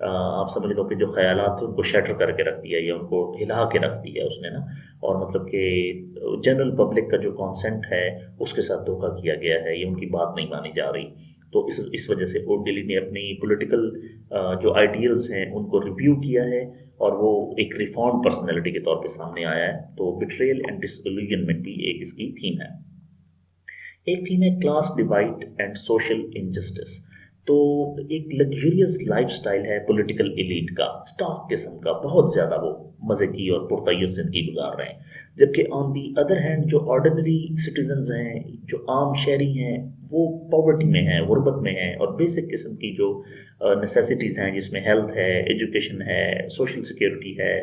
آپ سمجھ لو کہ جو خیالات تھے ان کو شیٹر کر کے رکھ دیا یا ان کو ہلا کے رکھ دیا اس نے نا، اور مطلب کہ جنرل پبلک کا جو کانسنٹ ہے اس کے ساتھ دھوکہ کیا گیا ہے، یہ ان کی بات نہیں مانی جا رہی. تو اس وجہ سے اوڈیلی نے اپنی پولیٹیکل جو آئیڈیلز ہیں ان کو ریویو کیا ہے، اور وہ ایک ریفارم پرسنالٹی کے طور پہ سامنے آیا ہے. تو بٹریل اینڈ ڈسلوژنمنٹ بھی ایک اس کی تھیم ہے. ایک تھیم ہے class divide and social injustice. تو ایک لگژریس لائف سٹائل ہے پولیٹیکل ایلیٹ کا، اسٹاک قسم کا، بہت زیادہ وہ مزے کی اور پرتعیش زندگی گزار رہے ہیں. جبکہ آن دی ادر ہینڈ جو آرڈنری سٹیزنز ہیں، جو عام شہری ہیں، وہ پاورٹی میں ہیں، غربت میں ہیں، اور بیسک قسم کی جو نیسیسٹیز ہیں جس میں ہیلتھ ہے، ایجوکیشن ہے، سوشل سیکیورٹی ہے،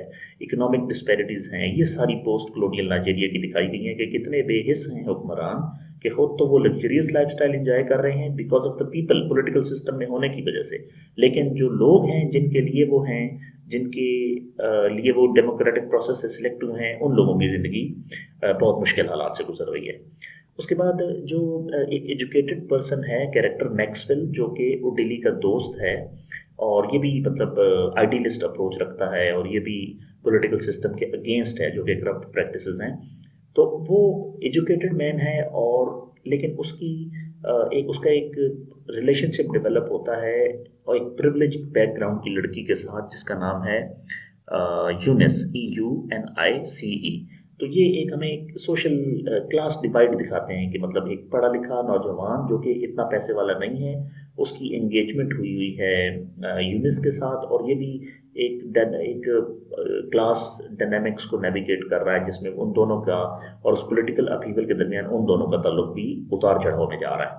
اکنامک ڈسپیرٹیز ہیں، یہ ساری پوسٹ کلونیل نائجیریا کی دکھائی گئی ہیں کہ کتنے بے حس ہیں حکمران کہ خود تو وہ لگژریس لائف سٹائل انجوائے کر رہے ہیں because of the people, political system میں ہونے کی وجہ سے، لیکن جو لوگ ہیں جن کے لیے وہ ہیں، جن کے لیے وہ ڈیموکریٹک پروسیس سے سلیکٹ ہوئے ہیں، ان لوگوں کی زندگی بہت مشکل حالات سے گزر رہی ہے. اس کے بعد جو ایک ایجوکیٹڈ پرسن ہے کیریکٹر میکسویل، جو کہ اوڈیلی کا دوست ہے، اور یہ بھی مطلب آئیڈیلسٹ اپروچ رکھتا ہے، اور یہ بھی پولیٹیکل سسٹم کے اگینسٹ ہے جو کہ کرپٹ پریکٹسز ہیں. تو وہ ایجوکیٹڈ مین ہے، اور لیکن اس کی اس کا ایک ریلیشن شپ ڈیولپ ہوتا ہے اور ایک پریولیج بیک گراؤنڈ کی لڑکی کے ساتھ جس کا نام ہے یونس، EUNICE. تو یہ ایک ہمیں ایک سوشل کلاس ڈیوائڈ دکھاتے ہیں کہ مطلب ایک پڑھا لکھا نوجوان جو کہ اتنا پیسے والا نہیں ہے، اس کی انگیجمنٹ ہوئی ہے یونس کے ساتھ، اور یہ بھی ایک کلاس ڈائنامکس کو نیویگیٹ کر رہا ہے جس میں ان دونوں کا اور اس پولیٹیکل اپہیول کے درمیان ان دونوں کا تعلق بھی اتار چڑھاؤ میں جا رہا ہے.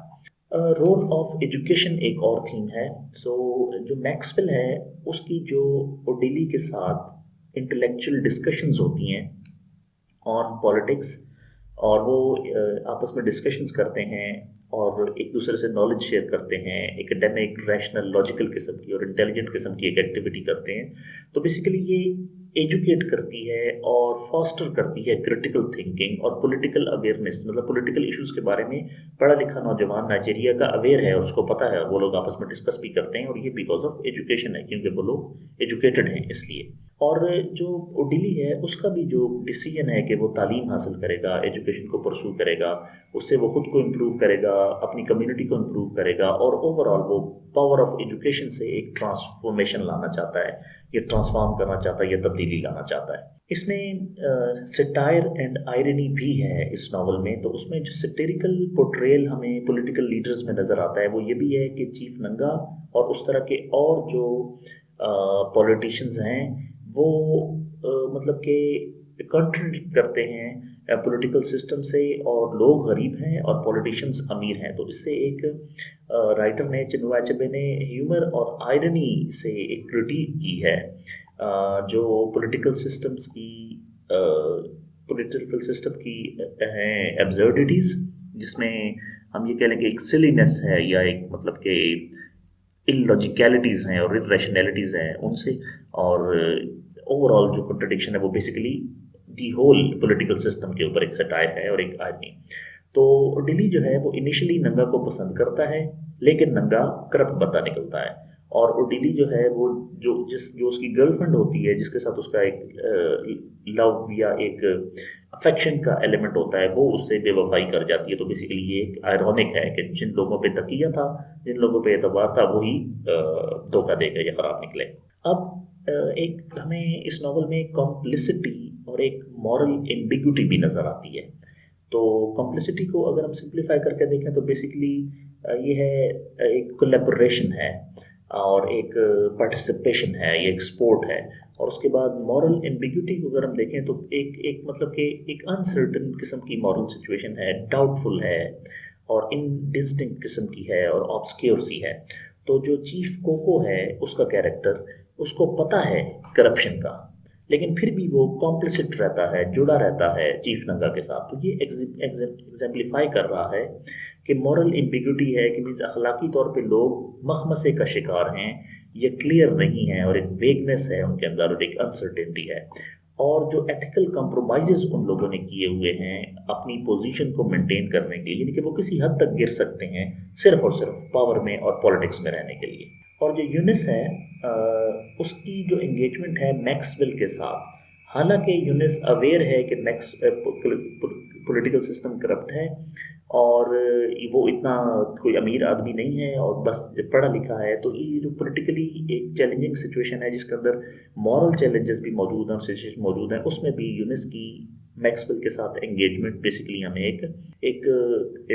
رول آف ایجوکیشن ایک اور تھیم ہے. سو جو میکسویل ہے اس کی جو اوڈیلی کے ساتھ انٹلیکچوئل ڈسکشنز ہوتی ہیں آن پالیٹکس، اور وہ آپس میں ڈسکشنز کرتے ہیں اور ایک دوسرے سے نالج شیئر کرتے ہیں، ایکڈیمک، ریشنل، لاجیکل قسم کی اور انٹیلیجنٹ قسم کی ایک ایکٹیویٹی کرتے ہیں. تو بیسیکلی یہ ایجوکیٹ کرتی ہے اور فاسٹر کرتی ہے کریٹیکل تھنکنگ اور پولیٹیکل اویئرنیس. مطلب پولیٹیکل ایشوز کے بارے میں پڑھا لکھا نوجوان نائجیریا کا اویئر ہے اور اس کو پتہ ہے، وہ لوگ آپس میں ڈسکس بھی کرتے ہیں، اور یہ بیکاز آف ایجوکیشن ہے، کیونکہ وہ لوگ ایجوکیٹڈ ہیں اس لیے. اور جو اوڈیلی ہے اس کا بھی جو ڈیسیجن ہے کہ وہ تعلیم حاصل کرے گا، ایجوکیشن کو پرسو کرے گا، اس سے وہ خود کو امپروو کرے گا، اپنی کمیونٹی کو امپروو کرے گا، اور اوور آل وہ پاور آف ایجوکیشن سے ایک ٹرانسفارمیشن لانا چاہتا ہے، یہ ٹرانسفارم کرنا چاہتا ہے، یہ تبدیلی لانا چاہتا ہے. اس میں سٹائر اینڈ آئرنی بھی ہے اس ناول میں. تو اس میں جو سٹیریکل پورٹریل ہمیں پولیٹیکل لیڈرز میں نظر آتا ہے وہ یہ بھی ہے کہ چیف ننگا اور اس طرح کے اور جو پولیٹیشینز ہیں وہ مطلب کہ کنٹریڈکٹ کرتے ہیں پولیٹیکل سسٹم سے، اور لوگ غریب ہیں اور پولیٹیشینز امیر ہیں. تو اس سے ایک رائٹر نے، چنوا اچبے نے، ہیومر اور آئرنی سے ایک کرٹیک کی ہے جو پولیٹیکل سسٹمز کی ہیں ایبزرڈیٹیز، جس میں ہم یہ کہہ لیں کہ ایک سلینس ہے یا ایک مطلب کہ illogical ہیں اور irrationalities ہیں ان سے، اور اوور آل جو کنٹرڈکشن ہے وہ basically the whole political system کے اوپر ایک سٹائر ہے اور ایک آئرنی. تو ڈیلی جو ہے وہ انیشلی ننگا کو پسند کرتا ہے، لیکن ننگا کرپٹ بندہ نکلتا ہے، اور اوڈیلی جو ہے وہ جو اس کی گرل فرینڈ ہوتی ہے، جس کے ساتھ اس کا ایک لو یا ایک افیکشن کا ایلیمنٹ ہوتا ہے، وہ اس سے بے وفائی کر جاتی ہے. تو بیسیکلی یہ ایک آئرونک ہے کہ جن لوگوں پہ تقیہ تھا، جن لوگوں پہ اعتبار تھا، وہی دھوکہ دے گئے یا خراب نکلے. اب ایک ہمیں اس ناول میں کمپلسٹی اور ایک مورل ایمبیگوٹی بھی نظر آتی ہے. تو کمپلسٹی کو اگر ہم سمپلیفائی کر کے دیکھیں تو بیسیکلی یہ ہے ایک کولیبوریشن ہے اور ایک پارٹیسپیشن ہے، یہ ایک سپورٹ ہے. اور اس کے بعد مورل ایمبیگوٹی کو اگر ہم دیکھیں تو ایک مطلب کہ ایک انسرٹن قسم کی مورل سچویشن ہے، ڈاؤٹ فل ہے اور انڈسٹنکٹ قسم کی ہے اور آبسکیور سی ہے. تو جو چیف کوکو ہے اس کا کیریکٹر، اس کو پتہ ہے کرپشن کا، لیکن پھر بھی وہ کمپلسٹ رہتا ہے، جڑا رہتا ہے چیف ننگا کے ساتھ. تو یہ ایگزامپلیفائی کر رہا ہے کہ مورل ایمبیگوٹی ہے کہ مینز اخلاقی طور پہ لوگ مخمسے کا شکار ہیں، یہ کلیئر نہیں ہے اور ایک ویگنس ہے ان کے اندر اور ایک انسرٹینٹی ہے. اور جو ایتھیکل کمپرومائزز ان لوگوں نے کیے ہوئے ہیں اپنی پوزیشن کو مینٹین کرنے کے لیے، یعنی کہ وہ کسی حد تک گر سکتے ہیں صرف اور صرف پاور میں اور پالیٹکس میں رہنے کے لیے. اور جو یونس ہے اس کی جو انگیجمنٹ ہے میکسویل کے ساتھ، حالانکہ یونس اویئر ہے کہ پولیٹیکل سسٹم کرپٹ ہے اور وہ اتنا کوئی امیر آدمی نہیں ہے اور بس پڑھا لکھا ہے، تو یہ جو پولیٹیکلی ایک چیلنجنگ سچویشن ہے جس کے اندر مورل چیلنجز بھی موجود ہیں اور سچویشن موجود ہیں، اس میں بھی یونس کی میکسویل کے ساتھ انگیجمنٹ بیسیکلی ہمیں ایک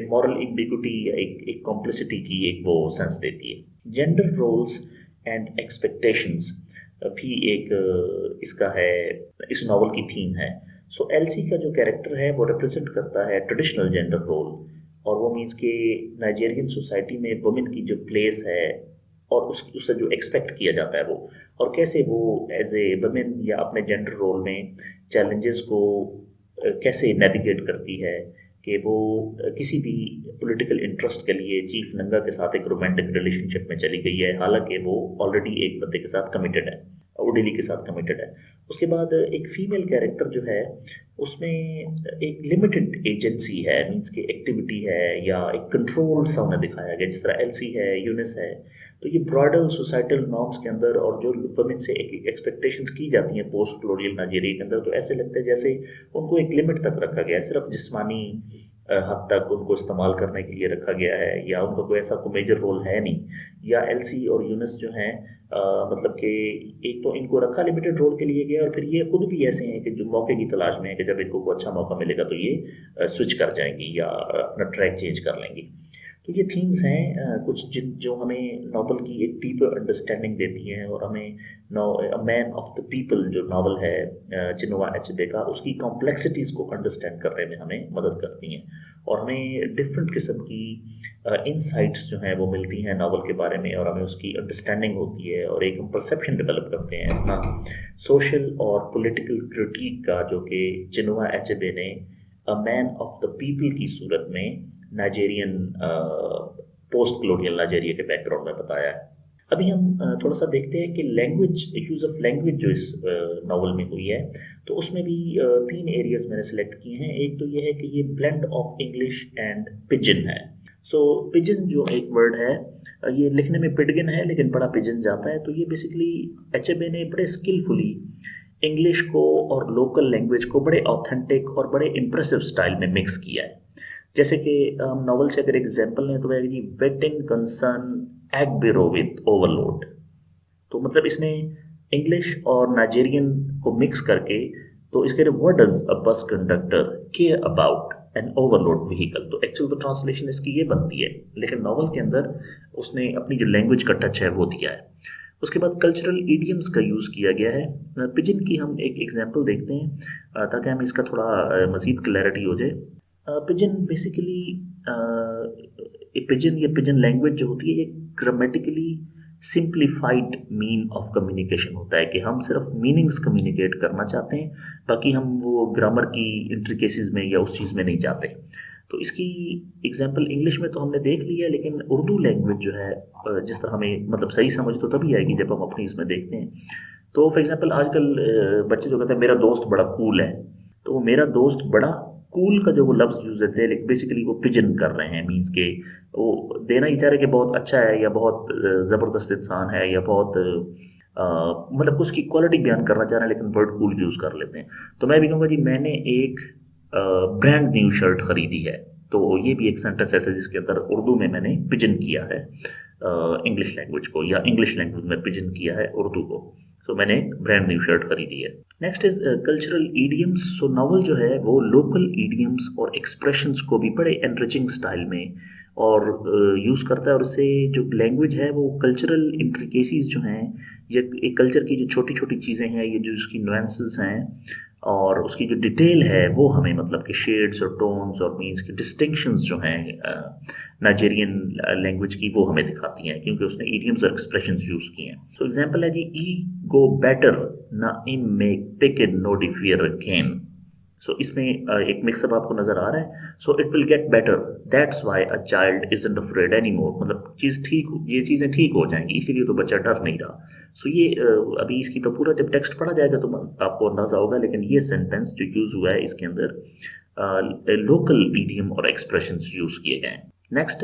مورل ایمبیگوٹی یا ایک کمپلسٹی کی ایک وہ سینس دیتی ہے. جینڈر رولز اینڈ ایکسپیکٹیشنز بھی ایک اس کا ہے، اس ناول کی تھیم ہے. سو ایل سی کا جو کیریکٹر ہے وہ ریپرزینٹ کرتا ہے ٹریڈیشنل جینڈر رول، اور وہ مینس کہ نائجیرین سوسائٹی میں وومن کی جو پلیس ہے اور اس سے جو ایکسپیکٹ کیا جاتا ہے وہ، اور کیسے وہ ایز اے وومن یا اپنے جینڈر رول میں چیلنجز کو کیسے نیویگیٹ کرتی ہے کہ وہ کسی بھی پولیٹیکل انٹرسٹ کے لیے چیف ننگا کے ساتھ ایک رومانٹک ریلیشن شپ میں چلی گئی ہے، حالانکہ وہ آلریڈی ایک بندے کے ساتھ کمیٹڈ ہے، اوڈیلی کے ساتھ کمیٹڈ ہے. اس کے بعد ایک فیمیل کیریکٹر جو ہے اس میں ایک لمیٹڈ ایجنسی ہے، مینس کہ ایکٹیویٹی ہے یا ایک کنٹرول سا انہیں دکھایا گیا، جس طرح ایل سی ہے، یونس ہے. تو یہ براڈل سوسائٹل نارمس کے اندر اور جو وومن سے ایکسپیکٹیشنز کی جاتی ہیں پوسٹ کلونیل نائجیریا کے اندر، تو ایسے لگتا ہے جیسے ان کو ایک لمٹ تک رکھا گیا ہے، صرف جسمانی حد تک ان کو استعمال کرنے کے لیے رکھا گیا ہے، یا ان کا کوئی ایسا کوئی میجر رول ہے نہیں. یا ایل سی اور یونس جو ہیں مطلب کہ ایک تو ان کو رکھا لمیٹڈ رول کے لیے گیا، اور پھر یہ خود بھی ایسے ہیں کہ جو موقع کی تلاش میں ہے کہ جب ان کو کوئی اچھا موقع ملے گا تو یہ سوئچ کر جائیں گی یا اپنا ٹریک چینج کر لیں گی. تو یہ تھیمز ہیں کچھ جو ہمیں ناول کی ایک ڈیپر انڈرسٹینڈنگ دیتی ہیں، اور ہمیں مین آف دا پیپل جو ناول ہے چنوا ایچبے کا، اس کی کمپلیکسٹیز کو انڈرسٹینڈ کرنے میں ہمیں مدد کرتی ہیں، اور ہمیں ڈفرینٹ قسم کی انسائٹس جو ہیں وہ ملتی ہیں ناول کے بارے میں، اور ہمیں اس کی انڈرسٹینڈنگ ہوتی ہے، اور ایک ہم پرسیپشن ڈیولپ کرتے ہیں اپنا سوشل اور پولیٹیکل کرٹیک کا، جو کہ چنوا ایچبے نے مین آف دا پیپل کی صورت میں نائجیرین پوسٹ کلونیل نائجیریا کے بیک گراؤنڈ میں بتایا ہے. ابھی ہم تھوڑا سا دیکھتے ہیں کہ لینگویج، یوز آف لینگویج جو اس ناول میں ہوئی ہے، تو اس میں بھی 3 ایریاز میں نے سلیکٹ کیے ہیں. ایک تو یہ ہے کہ یہ blend of English and pigeon ہے. سو پجن جو ایک ورڈ ہے، یہ لکھنے میں پڈگن ہے لیکن بڑا پجن جاتا ہے. تو یہ بیسیکلی ایچ اے بے نے بڑے اسکلفلی انگلش کو اور لوکل لینگویج کو بڑے آتھینٹک اور بڑے امپریسو اسٹائل میں مکس کیا ہے. جیسے کہ ہم ناول سے اگر ایگزامپل لیں تو ہے جی ویٹنگ کنسرن ایگ بیرو وتھ اوور لوڈ. تو مطلب اس نے انگلش اور نائجیرین کو مکس کر کے تو اس کے لیے what does a bus conductor care about an overload vehicle. تو ایکچوئل تو ٹرانسلیشن اس کی یہ بنتی ہے، لیکن ناول کے اندر اس نے اپنی جو لینگویج کا ٹچ ہے وہ دیا ہے. اس کے بعد کلچرل ایڈیمز کا یوز کیا گیا ہے. پجن کی ہم ایک ایگزامپل دیکھتے ہیں تاکہ ہم اس کا تھوڑا مزید کلیئرٹی ہو جائے. پجن بیسیکلی پجن یا پجن لینگویج جو ہوتی ہے یہ grammatically simplified mean of communication ہوتا ہے کہ ہم صرف میننگز کمیونیکیٹ کرنا چاہتے ہیں، باقی ہم وہ گرامر کی انٹریکیسیز میں یا اس چیز میں نہیں جاتے. تو اس کی ایگزامپل انگلش میں تو ہم نے دیکھ لی ہے، لیکن اردو لینگویج جو ہے جس طرح ہمیں مطلب صحیح سمجھ تو تبھی آئے گی جب ہم اپنی اس میں دیکھتے ہیں. تو فار ایگزامپل آج کل بچے جو کہتے ہیں میرا دوست بڑا کول ہے، تو وہ میرا دوست بڑا کول کا جو وہ لفظ یوز ہوتے ہیں بیسیکلی وہ پجن کر رہے ہیں، مینس کہ وہ دینا ہی چاہ رہے کہ بہت اچھا ہے یا بہت زبردست انسان ہے یا بہت مطلب اس کی کوالٹی بیان کرنا چاہ رہے ہیں، لیکن ورڈ کول یوز کر لیتے ہیں. تو میں بھی کہوں گا جی میں نے ایک برانڈ نیو شرٹ خریدی ہے. تو یہ بھی ایک سینٹنس ایسا جس کے اندر اردو میں نے پجن کیا ہے انگلش لینگویج کو، یا انگلش لینگویج میں پجن کیا ہے اردو کو. سو میں نے برانڈ نیو شرٹ خریدی ہے. Next is cultural idioms. So novel جو ہے وہ لوکل ایڈیمس اور ایکسپریشنس کو بھی بڑے انریچنگ سٹائل میں اور یوز کرتا ہے، اور اس سے جو لینگویج ہے وہ کلچرل انٹریکیسیز جو ہیں یا ایک کلچر کی جو چھوٹی چھوٹی چیزیں ہیں، یہ جو اس کی نوانسز ہیں اور اس کی جو ڈیٹیل ہے وہ ہمیں مطلب کہ شیڈز اور ٹونز اور مینس کی ڈسٹنکشنز جو ہیں نائجیرین لینگویج کی وہ ہمیں دکھاتی ہیں، کیونکہ اس نے ایڈیمز اور ایکسپریشنز یوز کی ہیں. سو ایگزامپل ہے جی ای گو بیٹر نہ ایم میک پک ان نو ڈی فیئر اگین. سو اس میں ایک مکس اپ آپ کو نظر آ رہا ہے. So it will get better that's why a child isn't afraid any more. مطلب یہ چیزیں ٹھیک ہو جائیں گی، اسی لیے تو بچہ ڈر نہیں رہا. سو یہ ابھی اس کی تو پورا جب ٹیکسٹ پڑھا جائے گا تو آپ کو اندازہ ہوگا، لیکن یہ سینٹینس جو یوز ہوا ہے اس کے اندر لوکل ایڈیم اور ایکسپریشنز یوز کیے گئے ہیں. نیکسٹ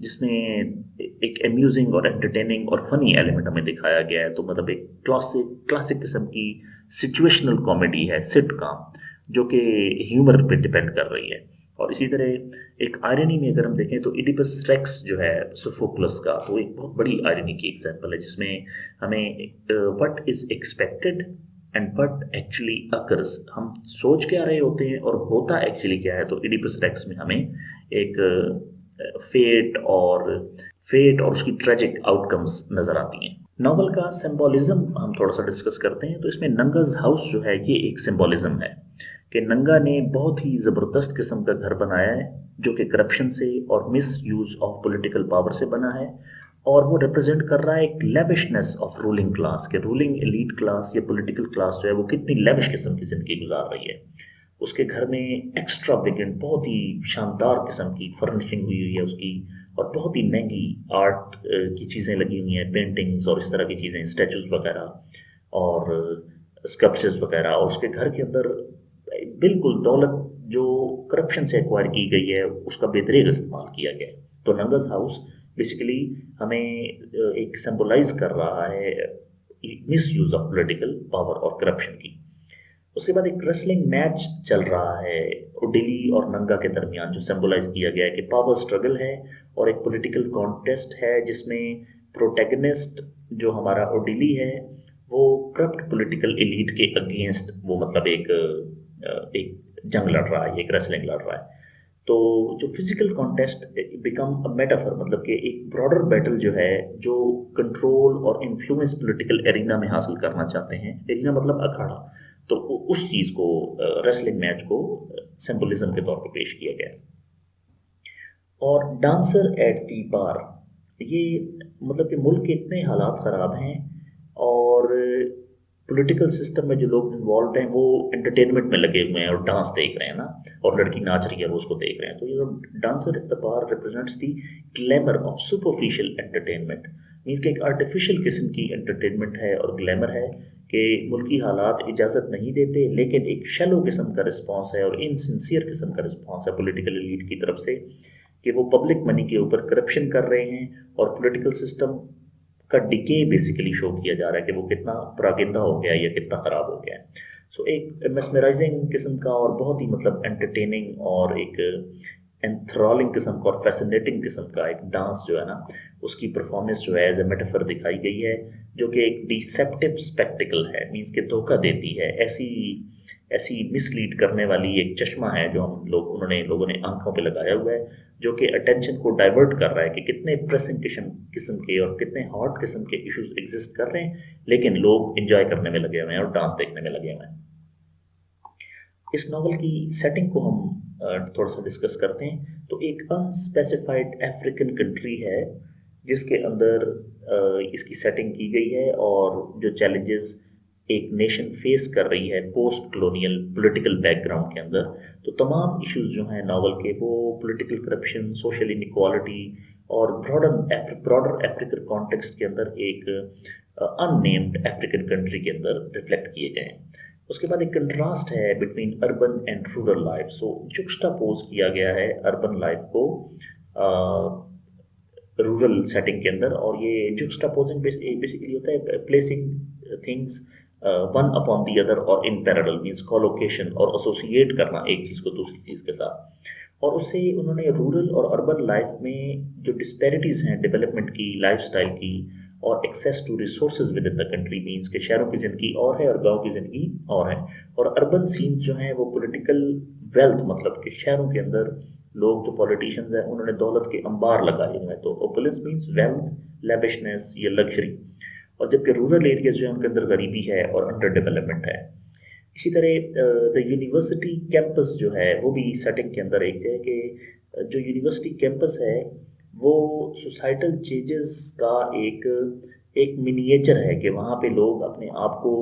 جس میں ایک امیوزنگ اور انٹرٹیننگ اور فنی ایلیمنٹ ہمیں دکھایا گیا ہے. تو مطلب ایک کلاسک قسم کی سچویشنل کامیڈی ہے سٹ کام، جو کہ ہیومر پہ ڈپینڈ کر رہی ہے. اور اسی طرح ایک آئرنی میں اگر ہم دیکھیں تو ایڈیپس ریکس جو ہے سوفوکلس کا، تو ایک بہت بڑی آئرنی کی ایگزامپل ہے، جس میں ہمیں what is expected and what actually occurs, ہم سوچ کے آ رہے ہوتے ہیں اور ہوتا ایکچولی کیا ہے. تو ایڈیپس ریکس میں ہمیں ایک فیٹ اور اس کی ٹریجک آؤٹ کمز نظر آتی ہیں. ناول کا سمبولزم ہم تھوڑا سا ڈسکس کرتے ہیں. تو اس میں ننگاز ہاؤس جو ہے یہ ایک سمبولزم ہے کہ ننگا نے بہت ہی زبردست قسم کا گھر بنایا ہے، جو کہ کرپشن سے اور مس یوز آف پولیٹیکل پاور سے بنا ہے، اور وہ ریپرزینٹ کر رہا ہے ایک لیوشنس آف رولنگ کلاس، کہ رولنگ ایلیٹ کلاس یا پولیٹیکل کلاس جو ہے وہ کتنی لیوش قسم کی زندگی گزار رہی ہے. اس کے گھر میں ایکسٹرا ویگنٹ بہت ہی شاندار قسم کی فرنشنگ ہوئی ہوئی ہے اس کی، اور بہت ہی مہنگی آرٹ کی چیزیں لگی ہوئی ہیں، پینٹنگز اور اس طرح کی چیزیں، اسٹیچوز وغیرہ اور اسکلپچرز وغیرہ. اور اس کے گھر کے اندر بالکل دولت جو کرپشن سے ایکوائر کی گئی ہے اس کا بہترین استعمال کیا گیا ہے. تو ننگز ہاؤس بیسیکلی ہمیں ایک سمبولائز کر رہا ہے مس یوز آف پولیٹیکل پاور اور کرپشن کی. اس کے بعد ایک ریسلنگ میچ چل رہا ہے اوڈیلی اور ننگا کے درمیان، جو سمبولائز کیا گیا ہے کہ پاور سٹرگل ہے اور ایک پولیٹیکل کانٹیسٹ ہے، جس میں پروٹیگنسٹ جو ہمارا اوڈیلی ہے وہ کرپٹ پولیٹیکل ایلیٹ کے اگینسٹ وہ مطلب ایک جنگ لڑ رہا ہے، ایک ریسلنگ لڑ رہا ہے. تو جو فزیکل کانٹیسٹ بیکم میٹافر، مطلب کہ ایک براڈر بیٹل جو ہے، جو کنٹرول اور انفلوئنس پولیٹیکل ایرینا میں حاصل کرنا چاہتے ہیں، ایرینا مطلب اکھاڑا، تو اس چیز کو ریسلنگ میچ کو سمبولزم کے طور پہ پیش کیا گیا. اور ڈانسر ایٹ دی بار، یہ مطلب کہ ملک کے اتنے حالات خراب ہیں اور پولیٹیکل سسٹم میں جو لوگ انوالوڈ ہیں وہ انٹرٹینمنٹ میں لگے ہوئے ہیں اور ڈانس دیکھ رہے ہیں نا، اور لڑکی ناچ رہی ہے وہ اس کو دیکھ رہے ہیں. تو یہ dancer at the bar represents the glamour of superficial entertainment, means کہ ایک آرٹیفیشیل قسم کی انٹرٹینمنٹ ہے اور گلیمر ہے کہ ملکی حالات اجازت نہیں دیتے، لیکن ایک شیلو قسم کا رسپانس ہے اور انسنسیئر قسم کا رسپانس ہے پولیٹیکل ایلیٹ کی طرف سے، کہ وہ پبلک منی کے اوپر کرپشن کر رہے ہیں اور پولیٹیکل سسٹم کا ڈکے بیسیکلی شو کیا جا رہا ہے کہ وہ کتنا پراگندہ ہو گیا ہے یا کتنا خراب ہو گیا ہے. سو ایک میسمرائزنگ قسم کا اور بہت ہی مطلب انٹرٹیننگ اور ایک انتھرالنگ قسم کا اور فیسنیٹنگ قسم کا ایک ڈانس جو ہے نا، اس کی پرفارمنس جو ہے ایز اے میٹافر دکھائی گئی ہے، جو کہ ایک ڈیسیپٹیو اسپیکٹیکل ہے، مینس کہ دھوکہ دیتی ہے، ایسی مس لیڈ کرنے والی ایک چشمہ ہے جو لوگوں نے آنکھوں پہ لگایا ہوا ہے، جو کہ اٹینشن کو ڈائیورٹ کر رہا ہے کہ کتنے پریسنگ قسم کے اور کتنے ہاٹ قسم کے ایشوز ایگزسٹ کر رہے ہیں، لیکن لوگ انجوائے کرنے میں لگے ہوئے ہیں اور ڈانس دیکھنے میں لگے ہوئے ہیں. اس ناول کی سیٹنگ کو ہم تھوڑا سا ڈسکس کرتے ہیں. تو ایک انسپیسیفائڈ افریقن کنٹری ہے جس کے اندر اس کی سیٹنگ کی گئی ہے، اور جو چیلنجز ایک نیشن فیس کر رہی ہے post colonial political back ground کے اندر. تو تمام ایشوز جو ہیں ناول کے وہ پولیٹیکل کرپشن، سوشل انیکوالٹی اور براڈر افریقن کانٹیکسٹ کے اندر ایک ان نیمڈ افریقن کنٹری کے اندر ریفلیکٹ کیے گئے ہیں. اس کے بعد ایک کنٹراسٹ ہے between urban and rural life. So juxtapose کیا گیا ہے اربن لائف کو رورل سیٹنگ کے اندر، اور یہ جکسٹاپوزنگ بیسیکلی ہوتا ہے placing things one upon the other اور ان پیرالل، مینس کولوکیشن اور ایسوسیٹ کرنا ایک چیز کو دوسری چیز کے ساتھ. اور اس سے انہوں نے رورل اور اربن لائف میں جو ڈسپیرٹیز ہیں ڈیولپمنٹ کی، لائف سٹائل کی اور access to resources within the country, means کہ شہروں کی زندگی اور ہے اور گاؤں کی زندگی اور ہے. اور اربن سینز جو ہیں وہ پولیٹیکل ویلتھ، مطلب کہ شہروں کے اندر لوگ جو پولیٹیشینز ہیں انہوں نے دولت کے انبار لگائے ہوئے ہیں. تو اوپولنس مینس ویلتھ، لیوشنس یا لگژری، اور جبکہ رورل ایریاز جو ہیں ان کے اندر غریبی ہے اور انڈر ڈیولپمنٹ ہے. اسی طرح دا یونیورسٹی کیمپس جو ہے وہ بھی سیٹنگ کے اندر ایک ہے کہ جو یونیورسٹی کیمپس ہے وہ سوسائٹل چینجز کا ایک منییچر ہے، کہ وہاں پہ لوگ اپنے آپ کو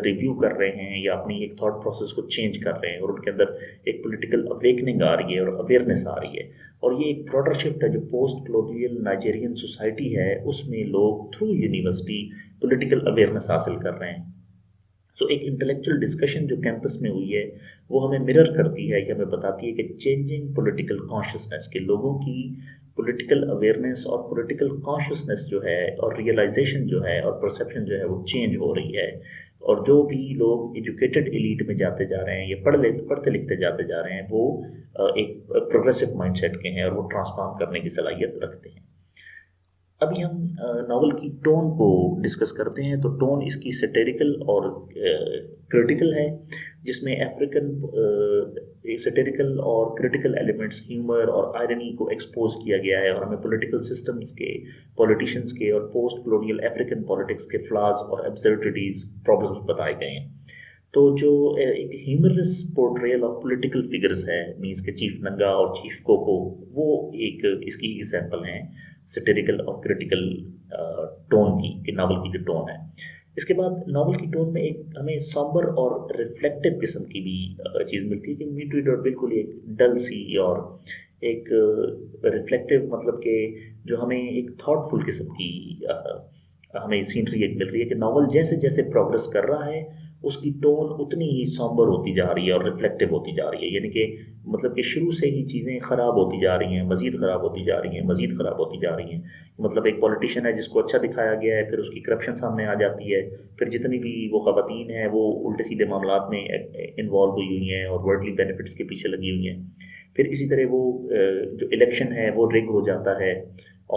ریویو کر رہے ہیں یا اپنی ایک تھاٹ پروسیس کو چینج کر رہے ہیں، اور ان کے اندر ایک پولیٹیکل اویکننگ آ رہی ہے اور اویئرنیس آ رہی ہے. اور یہ ایک براڈر شفٹ ہے جو پوسٹ کلونیل نائجیرین سوسائٹی ہے اس میں لوگ تھرو یونیورسٹی پولیٹیکل اویئرنیس حاصل کر رہے ہیں. سو ایک انٹلیکچوئل ڈسکشن جو کیمپس میں ہوئی ہے وہ ہمیں مرر کرتی ہے، کہ ہمیں بتاتی ہے کہ چینجنگ پولیٹیکل کانشیسنیس، کہ لوگوں کی پولیٹیکل اویئرنیس اور پولیٹیکل کانشیسنیس جو ہے اور ریئلائزیشن جو ہے اور پرسیپشن جو ہے وہ چینج ہو رہی ہے، اور جو بھی لوگ ایجوکیٹڈ ایلیٹ میں جاتے جا رہے ہیں یا پڑھتے لکھتے جاتے جا رہے ہیں وہ ایک پروگریسو مائنڈ سیٹ کے ہیں اور وہ ٹرانسفارم کرنے کی صلاحیت رکھتے ہیں۔ ابھی ہم ناول کی ٹون کو ڈسکس کرتے ہیں، تو ٹون اس کی سیٹیریکل اور کریٹیکل ہے، جس میں سیٹیریکل اور کریٹیکل ایلیمنٹس ہیومر اور آئرنی کو ایکسپوز کیا گیا ہے، اور ہمیں پولیٹیکل سسٹمز کے، پولیٹیشینز کے اور پوسٹ کلونیل افریقن پالیٹکس کے فلاز اور ایبسرڈیٹیز، پرابلمس بتائے گئے ہیں۔ تو جو ایک humorous portrayal of political figures ہے، مینس کے چیف ننگا اور چیف کوکو، وہ ایک اس کی ایگزامپل ہیں سیٹیریکل اور کریٹیکل ٹون کی، کہ ناول کی جو ٹون ہے۔ اس کے بعد ناول کی ٹون میں ایک ہمیں سامبر اور ریفلیکٹیو قسم کی بھی چیز ملتی ہے، کہ میوٹڈ اور بالکل ایک ڈل سی اور ایک ریفلیکٹیو، مطلب کہ جو ہمیں ایک تھاٹ فل قسم کی ہمیں سینری ایک مل رہی ہے، کہ ناول جیسے جیسے پروگرس کر رہا ہے اس کی ٹون اتنی ہی سامبر ہوتی جا رہی ہے اور ریفلیکٹیو ہوتی جا رہی ہے، یعنی کہ مطلب کہ شروع سے ہی چیزیں خراب ہوتی جا رہی ہیں، مزید خراب ہوتی جا رہی ہیں، مزید خراب ہوتی جا رہی ہیں۔ مطلب ایک پولیٹیشین ہے جس کو اچھا دکھایا گیا ہے، پھر اس کی کرپشن سامنے آ جاتی ہے، پھر جتنی بھی وہ خواتین ہیں وہ الٹے سیدھے معاملات میں انوالو ہوئی ہوئی ہیں اور ورڈلی بینیفٹس کے پیچھے لگی ہوئی ہیں۔ پھر اسی طرح وہ جو الیکشن ہے وہ رگ ہو جاتا ہے،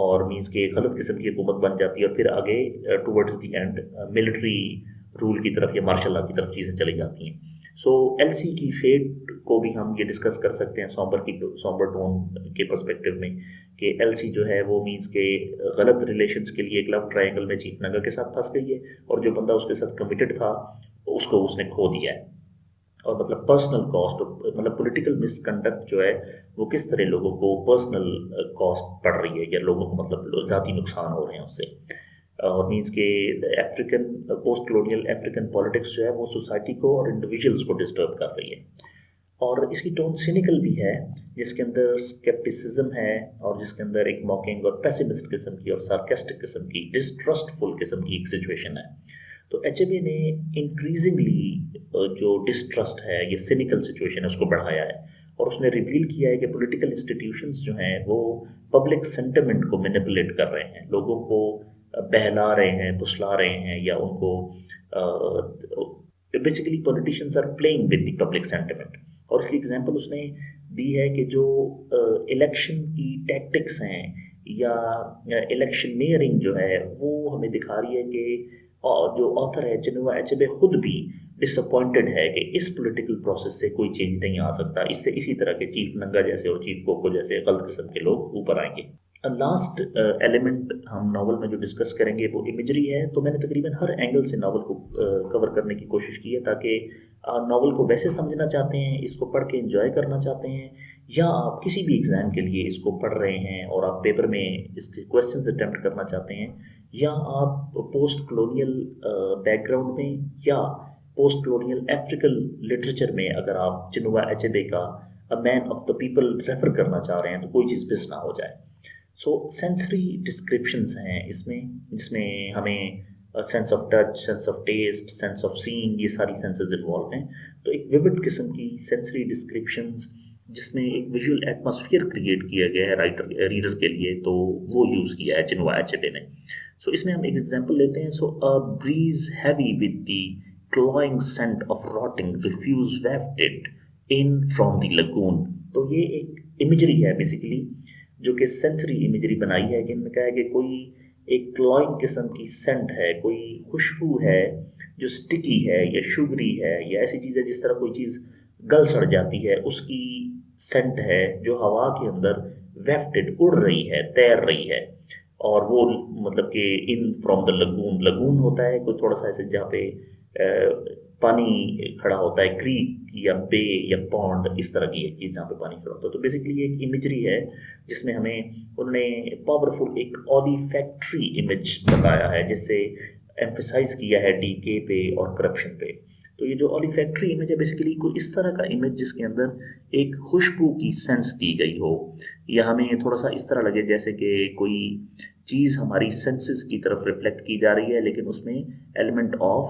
اور مینس کے غلط قسم کی حکومت بن جاتی ہے، اور پھر آگے towards the end military rule کی طرف یا مارشل لا کی طرف چیزیں چلی جاتی ہیں۔ سو ایل سی کی فیٹ کو بھی ہم یہ ڈسکس کر سکتے ہیں سامبر ٹون کے پرسپیکٹو میں، کہ ایل سی جو ہے وہ مینس کے غلط ریلیشنز کے لیے ایک لو ٹرائنگل میں چیف ننگا کے ساتھ پھنس گئی ہے، اور جو بندہ اس کے ساتھ کمیٹڈ تھا اس کو اس نے کھو دیا ہے، اور مطلب پرسنل کاسٹ، مطلب پولیٹیکل مس کنڈکٹ جو ہے وہ کس طرح لوگوں کو پرسنل کاسٹ پڑ رہی ہے، یا لوگوں کو مطلب ذاتی نقصان ہو رہے ہیں اس سے، اور مینس کہ African post colonial African politics جو ہے وہ سوسائٹی کو اور انڈیویجولس کو ڈسٹرب کر رہی ہے۔ اور اس کی ٹون سینیکل بھی ہے، جس کے اندر اسکیپٹیسزم ہے، اور جس کے اندر ایک موکنگ اور پیسمسٹ قسم کی اور سارکیسٹک قسم کی ڈسٹرسٹ فل قسم کی ایک سچویشن ہے۔ تو ایچ اے بی نے انکریزنگلی جو ڈسٹرسٹ ہے، یہ سینیکل سچویشن ہے، اس کو بڑھایا ہے، اور اس نے ریویل کیا ہے کہ پولیٹیکل انسٹیٹیوشنز جو ہیں وہ پبلک سینٹیمنٹ کو مینیپولیٹ کر رہے ہیں، لوگوں کو بہلا رہے ہیں، پھسلا رہے ہیں، یا ان کو basically politicians are playing with the public sentiment. اور اس کی ایگزامپل اس نے دی ہے کہ جو الیکشن کی ٹیکٹکس ہیں یا الیکشن میئرنگ جو ہے وہ ہمیں دکھا رہی ہے کہ جو آتھر ہے چنوا اچیبے خود بھی ڈس اپوائنٹڈ ہے کہ اس پولیٹیکل پروسیس سے کوئی چینج نہیں آ سکتا، اس سے اسی طرح کے چیف ننگا جیسے اور چیف کوکو جیسے غلط قسم کے لوگ اوپر آئیں گے۔ لاسٹ ایلیمنٹ ہم ناول میں جو ڈسکس کریں گے وہ امیجری ہے۔ تو میں نے تقریباً ہر اینگل سے ناول کو کور کرنے کی کوشش کی ہے، تاکہ ناول کو ویسے سمجھنا چاہتے ہیں، اس کو پڑھ کے انجوائے کرنا چاہتے ہیں، یا آپ کسی بھی ایگزام کے لیے اس کو پڑھ رہے ہیں اور آپ پیپر میں اس کے کویسچنز اٹیمپٹ کرنا چاہتے ہیں، یا آپ پوسٹ کلونیل بیک گراؤنڈ میں یا پوسٹ کلونیل افریقن لٹریچر میں اگر آپ چنوا اچیبے کا اے مین آف دا پیپل ریفر کرنا چاہ رہے ہیں تو کوئی چیز مس نہ ہو جائے۔ سو سینسری ڈسکرپشنز ہیں اس میں، جس میں ہمیں sense of touch, sense of taste, sense of sing, یہ ساری سینسز انوالو ہیں۔ تو ایک ویوڈ قسم کی سینسری ڈسکرپشنز جس میں ایک ویژول ایٹماسفیئر کریٹ کیا گیا ہے ریڈر کے لیے، تو وہ یوز کیا ہے چنوا اچیبے نے۔ سو اس میں ہم ایک ایگزامپل لیتے ہیں۔ سو a breeze heavy with the cloying scent of rotting refuse wafted in from the lagoon۔ تو یہ ایک امیجری ہے بیسیکلی، جو کہ سینسری امیجری بنائی ہے، کہ انہوں نے کہا ہے کہ کوئی ایک کلوئنگ قسم کی سینٹ ہے، کوئی خوشبو ہے جو سٹکی ہے یا شوگری ہے، یا ایسی چیز ہے جس طرح کوئی چیز گل سڑ جاتی ہے، اس کی سینٹ ہے جو ہوا کے اندر ویفٹڈ اڑ رہی ہے، تیر رہی ہے، اور وہ مطلب کہ in from the lagoon, lagoon ہوتا ہے کوئی تھوڑا سا ایسے جہاں پہ پانی کھڑا ہوتا ہے، کریک یا بے یا پونڈ، اس طرح کی ایک چیز جہاں پہ پانی کھڑا ہوتا ہے۔ تو بیسیکلی ایک امیجری ہے جس میں ہمیں انہوں نے پاورفل ایک اولی فیکٹری امیج بتایا ہے، جس سے ایمفیسائز کیا ہے ڈی کے پہ اور کرپشن پہ۔ تو یہ جو اولی فیکٹری امیج ہے بیسیکلی کوئی اس طرح کا امیج جس کے اندر ایک خوشبو کی سینس دی گئی ہو، یا ہمیں تھوڑا سا اس طرح لگے جیسے کہ کوئی چیز ہماری سینسز کی طرف ریفلیکٹ کی جا رہی ہے، لیکن اس میں ایلیمنٹ آف